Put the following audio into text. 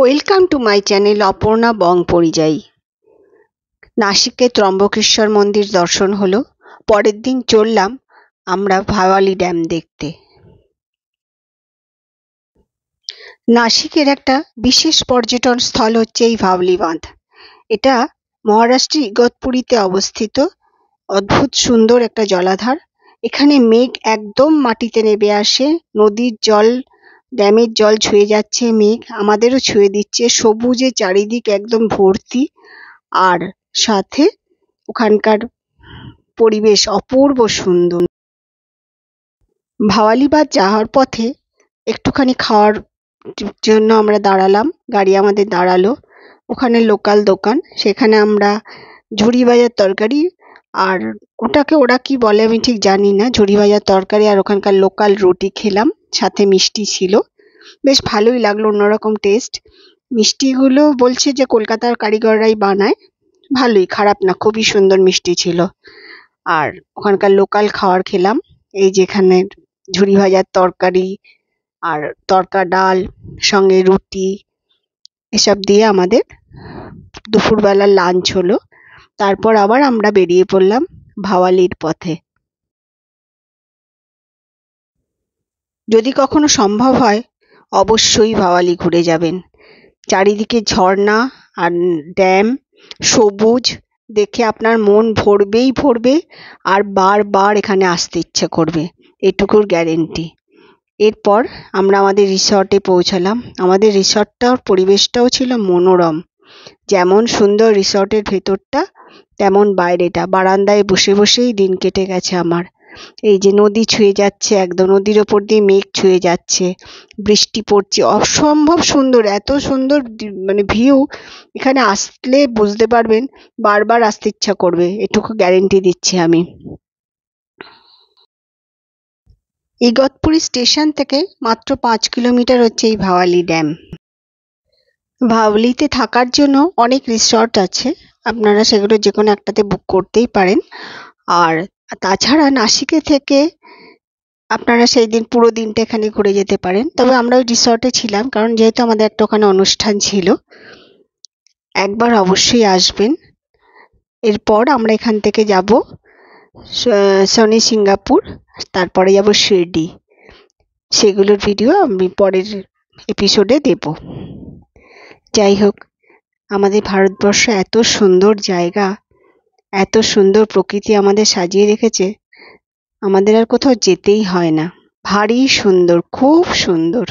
Welcome to my channel Aparna bong পরিযায়ী। নাসিকে ত্রম্বকেশ্বর মন্দির দর্শন হলো। পরের দিন চললাম আমরা ভাওয়ালি ড্যাম দেখতে। নাসিকের একটা বিশেষ পর্যটন স্থল হচ্ছে এই ভাওয়ালি বাঁধ। এটা মহারাষ্ট্রের ইগতপুরীতে অবস্থিত। অদ্ভুত সুন্দর একটা জলাধার। এখানে মেঘ একদম মাটিতে নেমে আসে, নদীর জল, ড্যামের জল ছুঁয়ে যাচ্ছে, মেঘ আমাদেরও ছুঁয়ে দিচ্ছে, সবুজে চারিদিক একদম ভর্তি। আর সাথে ওখানকার পরিবেশ অপূর্ব সুন্দর। ভাওয়ালি বাঁধ যাওয়ার পথে একটুখানি খাওয়ার জন্য আমরা দাঁড়ালাম, গাড়ি আমাদের দাঁড়ালো। ওখানে লোকাল দোকান, সেখানে আমরা ঝুরি ভাজার তরকারি, আর ওটাকে ওরা কি বলে আমি ঠিক জানি না, ঝুরি ভাজার তরকারি আর ওখানকার লোকাল রুটি খেলাম, সাথে মিষ্টি ছিল। বেশ ভালোই লাগলো, অন্যরকম টেস্ট। মিষ্টিগুলো বলছে যে কলকাতার কারিগররাই বানায়, ভালোই, খারাপ না, খুবই সুন্দর মিষ্টি ছিল। আর ওখানকার লোকাল খাবার খেলাম, এই যেখানে ঝুরি ভাজার তরকারি আর তড়কা ডাল, সঙ্গে রুটি, এসব দিয়ে আমাদের দুপুরবেলার লাঞ্চ হলো। তারপর আবার আমরা বেরিয়ে পড়লাম ভাওয়ালির পথে। যদি কখনো সম্ভব হয় অবশ্যই ভাওয়ালি ঘুরে যাবেন। চারিদিকে ঝর্ণা আর ড্যাম, সবুজ, দেখে আপনার মন ভরবেই ভরবে, আর বারবার এখানে আসতে ইচ্ছে করবে, এটুকুর গ্যারেন্টি। এরপর আমরা আমাদের রিসর্টে পৌঁছালাম। আমাদের রিসর্টটার পরিবেশটাও ছিল মনোরম। যেমন সুন্দর রিসর্টের ভেতরটা, তেমন বাইরেটা। বারান্দায় বসে বসেই দিন কেটে গেছে আমার। এই যে নদী ছুঁয়ে যাচ্ছে, একদম নদীর ওপর দিয়ে মেঘ ছুঁয়ে যাচ্ছে, বৃষ্টি পড়ছে, অসম্ভব সুন্দর, এত সুন্দর মানে ভিউ। এখানে আসলে বুঝতে পারবেন, বারবার আসতে ইচ্ছা করবে, এটুকু গ্যারেন্টি দিচ্ছি আমি। ইগতপুরী স্টেশন থেকে মাত্র 5 কিলোমিটার হচ্ছে এই ভাওয়ালি ড্যাম। ভাওয়ালিতে থাকার জন্য অনেক রিসর্ট আছে, আপনারা সেগুলো যে কোনো একটাতে বুক করতেই পারেন। আর তাছাড়া নাসিকে থেকে আপনারা সেই দিন পুরো দিনটা এখানে ঘুরে যেতে পারেন। তবে আমরা ওই রিসর্টে ছিলাম, কারণ যেহেতু আমাদের একটা ওখানে অনুষ্ঠান ছিল। একবার অবশ্যই আসবেন। এরপর আমরা এখান থেকে যাব শনি সিঙ্গাপুর, তারপরে যাব শিরডি। সেগুলোর ভিডিও আমি পরের এপিসোডে দেব। যাই হোক, আমাদের ভারতবর্ষ এত সুন্দর জায়গা, এত সুন্দর প্রকৃতি আমাদের সাজিয়ে রেখেছে, আমাদের আর কোথাও যেতেই হয় না। ভারী সুন্দর, খুব সুন্দর।